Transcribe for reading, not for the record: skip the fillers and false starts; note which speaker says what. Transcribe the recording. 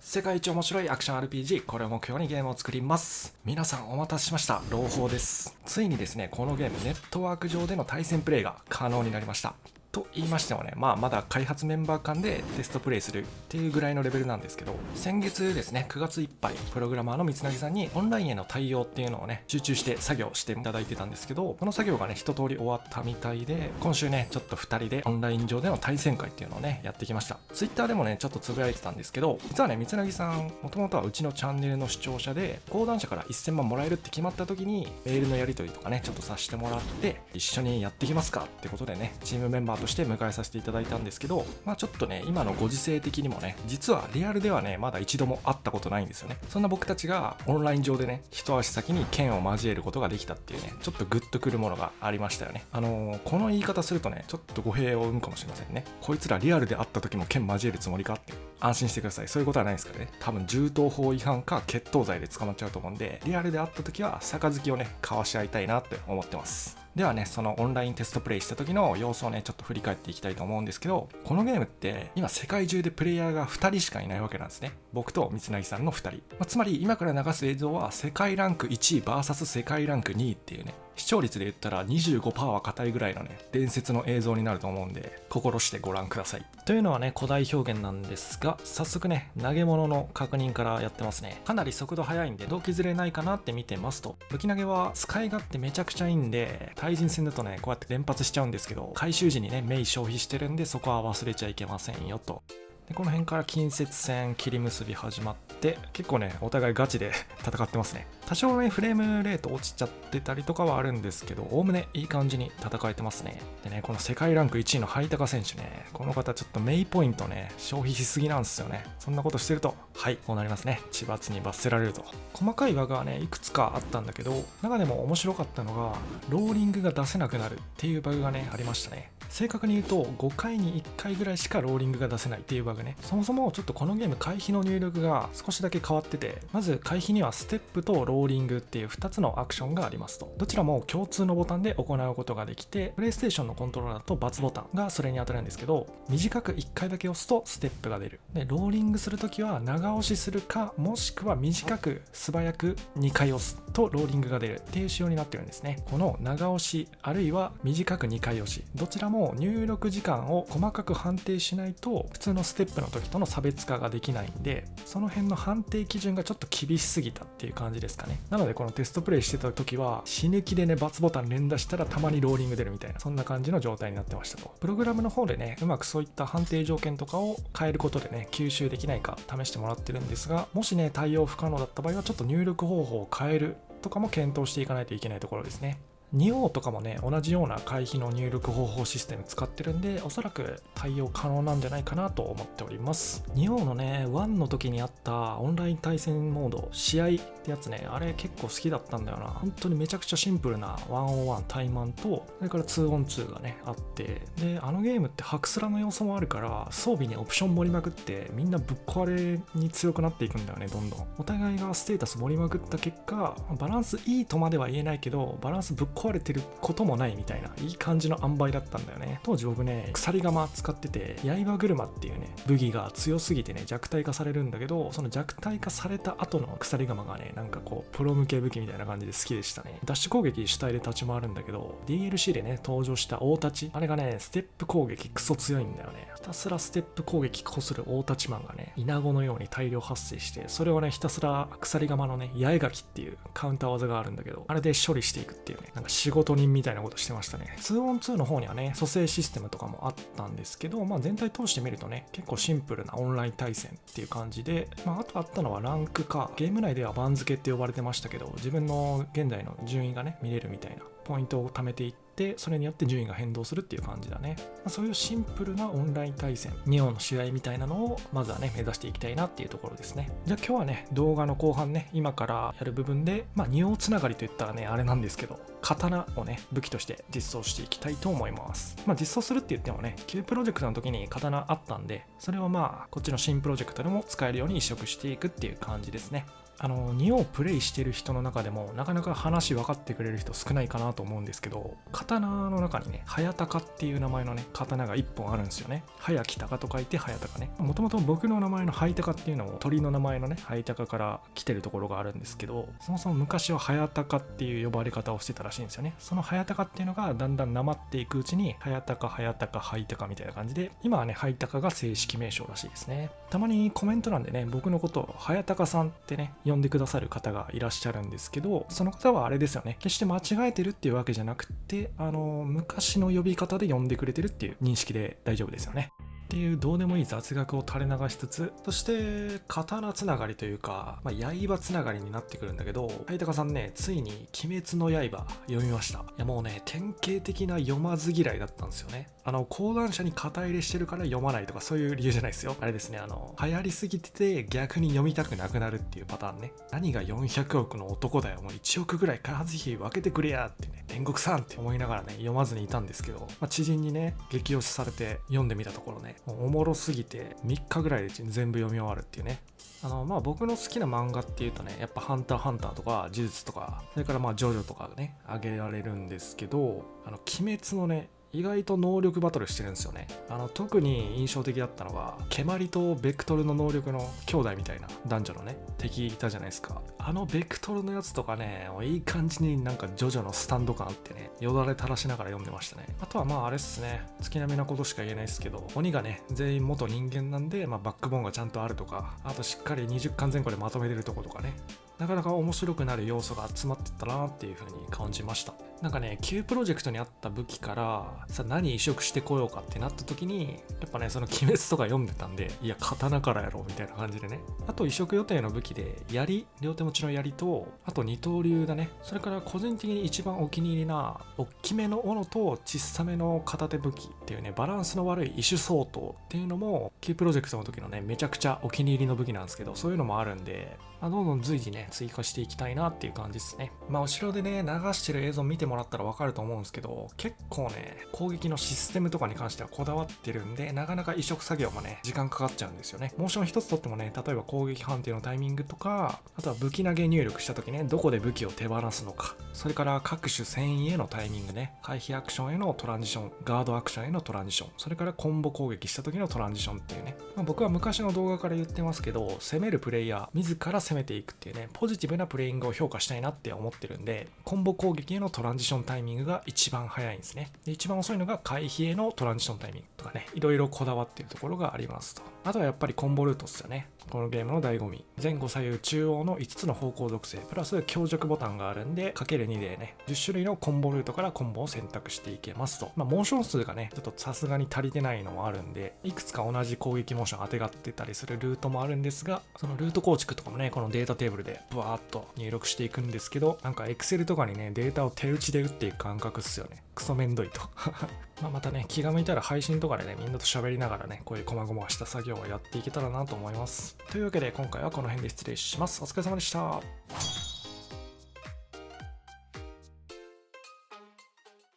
Speaker 1: 世界一面白いアクション RPG、これを目標にゲームを作ります。皆さんお待たせしました。朗報です。ついにですね、このゲームネットワーク上での対戦プレイが可能になりました。と言いましてもね、まだ開発メンバー間でテストプレイするっていうぐらいのレベルなんですけど、先月ですね、9月いっぱいプログラマーの三柳さんにオンラインへの対応っていうのをね、集中して作業していただいてたんですけど、この作業がね、一通り終わったみたいで、今週ね、ちょっと2人でオンライン上での対戦会っていうのをね、やってきました。ツイッターでもね、ちょっとつぶやいてたんですけど、実はね、三柳さん、もともとはうちのチャンネルの視聴者で、講談社から1000万もらえるって決まった時に、メールのやり取りとかね、ちょっとさせてもらって、一緒にやってきますかってことでね、チームメンバーとして迎えさせていただいたんですけど、ちょっとね、今のご時世的にもね、実はリアルではね、まだ一度も会ったことないんですよね。そんな僕たちがオンライン上でね、一足先に剣を交えることができたっていうね、ちょっとグッとくるものがありましたよね。この言い方するとね、ちょっと語弊を生むかもしれませんね。こいつらリアルで会った時も剣交えるつもりかって。安心してください。そういうことはないですからね。多分銃刀法違反か決闘罪で捕まっちゃうと思うんで、リアルで会った時は杯をね、交わし合いたいなって思ってます。ではね、そのオンラインテストプレイした時の様子をね、ちょっと振り返っていきたいと思うんですけど、このゲームって今世界中でプレイヤーが2人しかいないわけなんですね。僕と三柳さんの2人。つまり今から流す映像は世界ランク1位 VS 世界ランク2位っていうね、視聴率で言ったら 25% は硬いぐらいのね、伝説の映像になると思うんで、心してご覧ください。というのはね、古代表現なんですが、早速ね、投げ物の確認からやってますね。かなり速度速いんで、動機ずれないかなって見てますと、武器投げは使い勝手めちゃくちゃいいんで、対人戦だとね、こうやって連発しちゃうんですけど、回収時にね、メイ消費してるんで、そこは忘れちゃいけませんよと。でこの辺から近接戦切り結び始まって、結構ねお互いガチで戦ってますね。多少ねフレームレート落ちちゃってたりとかはあるんですけど、おおむねいい感じに戦えてますね。でね、この世界ランク1位のハイタカ選手ね、この方ちょっとメイポイントね消費しすぎなんですよね。そんなことしてるとこうなりますね。千罰に罰せられると。細かいバグはねいくつかあったんだけど、中でも面白かったのがローリングが出せなくなるっていうバグがねありましたね。正確に言うと5回に1回ぐらいしかローリングが出せないっていうバグね。そもそもちょっとこのゲーム回避の入力が少しだけ変わってて、まず回避にはステップとローリングっていう2つのアクションがありますと。どちらも共通のボタンで行うことができて、プレイステーションのコントローラーと×ボタンがそれに当たるんですけど、短く1回だけ押すとステップが出る。でローリングするときは長押しするか、もしくは短く素早く2回押すとローリングが出るっていう仕様になってるんですね。この長押しあるいは短く2回押し、どちらも入力時間を細かく判定しないと普通のステップの時との差別化ができないんで、その辺の判定基準がちょっと厳しすぎたっていう感じですかね。なのでこのテストプレイしてた時は死ぬ気でね×ボタン連打したらたまにローリング出るみたいな、そんな感じの状態になってましたと。プログラムの方でねうまくそういった判定条件とかを変えることでね吸収できないか試してもらってるんですが、もしね対応不可能だった場合はちょっと入力方法を変えるとかも検討していかないといけないところですね。ニオとかもね同じような回避の入力方法システム使ってるんで、おそらく対応可能なんじゃないかなと思っております。ニオのね1の時にあったオンライン対戦モード試合ってやつね、あれ結構好きだったんだよな。本当にめちゃくちゃシンプルな 1on1 対マンと、それから 2on2 がねあって、であのゲームってハクスラの要素もあるから装備にオプション盛りまくってみんなぶっ壊れに強くなっていくんだよね。どんどんお互いがステータス盛りまくった結果、バランスいいとまでは言えないけどバランスぶっ壊れてることもないみたいな、いい感じの塩梅だったんだよね。当時僕ね鎖鎌使ってて、刃車っていうね武器が強すぎてね弱体化されるんだけど、その弱体化された後の鎖鎌がねなんかこうプロ向け武器みたいな感じで好きでしたね。ダッシュ攻撃主体で立ち回るんだけど、 DLC でね登場した大立ち、あれがねステップ攻撃クソ強いんだよね。ひたすらステップ攻撃こする大立ちマンがねイナゴのように大量発生して、それをねひたすら鎖鎌のね八重垣っていうカウンター技があるんだけど、あれで処理していくっていうね、なんか仕事人みたいなことしてましたね。 2on2 の方にはね蘇生システムとかもあったんですけど、全体通してみるとね結構シンプルなオンライン対戦っていう感じで、あとあったのはランクか、ゲーム内では番付って呼ばれてましたけど、自分の現在の順位がね見れるみたいな、ポイントを貯めていって、それによって順位が変動するっていう感じだね。そういうシンプルなオンライン対戦、ニオの試合みたいなのをまずはね目指していきたいなっていうところですね。じゃあ今日はね動画の後半ね今からやる部分で、ニオつながりといったらねあれなんですけど、刀をね武器として実装していきたいと思います。実装するって言ってもね旧プロジェクトの時に刀あったんで、それをこっちの新プロジェクトでも使えるように移植していくっていう感じですね。2をプレイしてる人の中でもなかなか話分かってくれる人少ないかなと思うんですけど、刀の中にね、早鷹っていう名前のね、刀が1本あるんですよね。早き鷹と書いて早鷹ね。もともと僕の名前のハイタカっていうのも鳥の名前のね、ハイタカから来てるところがあるんですけど、そもそも昔は早鷹っていう呼ばれ方をしてたらしいんですよね。その早鷹っていうのがだんだんなまっていくうちに、早鷹、ハイタカみたいな感じで、今はね、ハイタカが正式名称らしいですね。たまにコメント欄でね、僕のことを早鷹さんってね、呼んでくださる方がいらっしゃるんですけど、その方はあれですよね、決して間違えてるっていうわけじゃなくて、昔の呼び方で呼んでくれてるっていう認識で大丈夫ですよね。っていうどうでもいい雑学を垂れ流しつつ、そして刀つながりというか、刃つながりになってくるんだけど、ハイタカさんね、ついに鬼滅の刃読みました。いやもうね、典型的な読まず嫌いだったんですよね。講談社に肩入れしてるから読まないとかそういう理由じゃないですよ。あれですね、流行りすぎてて逆に読みたくなくなるっていうパターンね。何が400億の男だよ、もう1億ぐらい開発費分けてくれやってね、天国さんって思いながらね、読まずにいたんですけど、知人にね、激推しされて読んでみたところね、もうおもろすぎて3日ぐらいで全部読み終わるっていうね。僕の好きな漫画っていうとね、やっぱハンターハンターとか呪術とか、それからジョジョとかね、挙げられるんですけど、鬼滅のね、意外と能力バトルしてるんですよね。特に印象的だったのが、ケマリとベクトルの能力の兄弟みたいな男女のね、敵いたじゃないですか。ベクトルのやつとかね、いい感じになんかジョジョのスタンド感あってね、よだれ垂らしながら読んでましたね。あとはあれっすね、月並みなことしか言えないですけど、鬼がね、全員元人間なんで、バックボーンがちゃんとあるとか、あとしっかり20巻前後でまとめてるとことかね、なかなか面白くなる要素が集まってったなっていう風に感じました。なんかね、旧プロジェクトにあった武器からさ、何移植してこようかってなった時に、やっぱね、その鬼滅とか読んでたんで、いや刀からやろうみたいな感じでね。あと移植予定の武器で槍、両手持ちの槍と、あと二刀流だね。それから個人的に一番お気に入りな大きめの斧と小さめの片手武器っていうね、バランスの悪い異種相当っていうのも旧プロジェクトの時のね、めちゃくちゃお気に入りの武器なんですけど、そういうのもあるんで、どんどん随時ね、追加していきたいなっていう感じですね。後ろでね、流してる映像見てもらったらわかると思うんですけど、結構ね、攻撃のシステムとかに関してはこだわってるんで、なかなか移植作業もね、時間かかっちゃうんですよね。モーション一つとってもね、例えば攻撃判定のタイミングとか、あとは武器投げ入力した時ね、どこで武器を手放すのか、それから各種戦意へのタイミングね、回避アクションへのトランジション、ガードアクションへのトランジション、それからコンボ攻撃した時のトランジションっていうね、僕は昔の動画から言ってますけど、攻めるプレイヤー、自ら攻めていくっていうね、ポジティブなプレイングを評価したいなって思ってるんで、コンボ攻撃へのトランジションタイミングが一番早いんですね。で、一番遅いのが回避へのトランジションタイミングとかね、いろいろこだわっているところがありますと。あとはやっぱりコンボルートですよね。このゲームの醍醐味。前後左右中央の5つの方向属性、プラス強弱ボタンがあるんで、×2でね、10種類のコンボルートからコンボを選択していけますと。モーション数がね、ちょっとさすがに足りてないのもあるんで、いくつか同じ攻撃モーション当てがってたりするルートもあるんですが、そのルート構築とかもね、このデータテーブルでブワーっと入力していくんですけど、なんか Excel とかにね、データを手打ちで打っていく感覚っすよね。クソめんどいと。またね、気が向いたら配信とかでね、みんなと喋りながらね、こういう細々した作業をやっていけたらなと思います。というわけで今回はこの辺で失礼します。お疲れ様でした。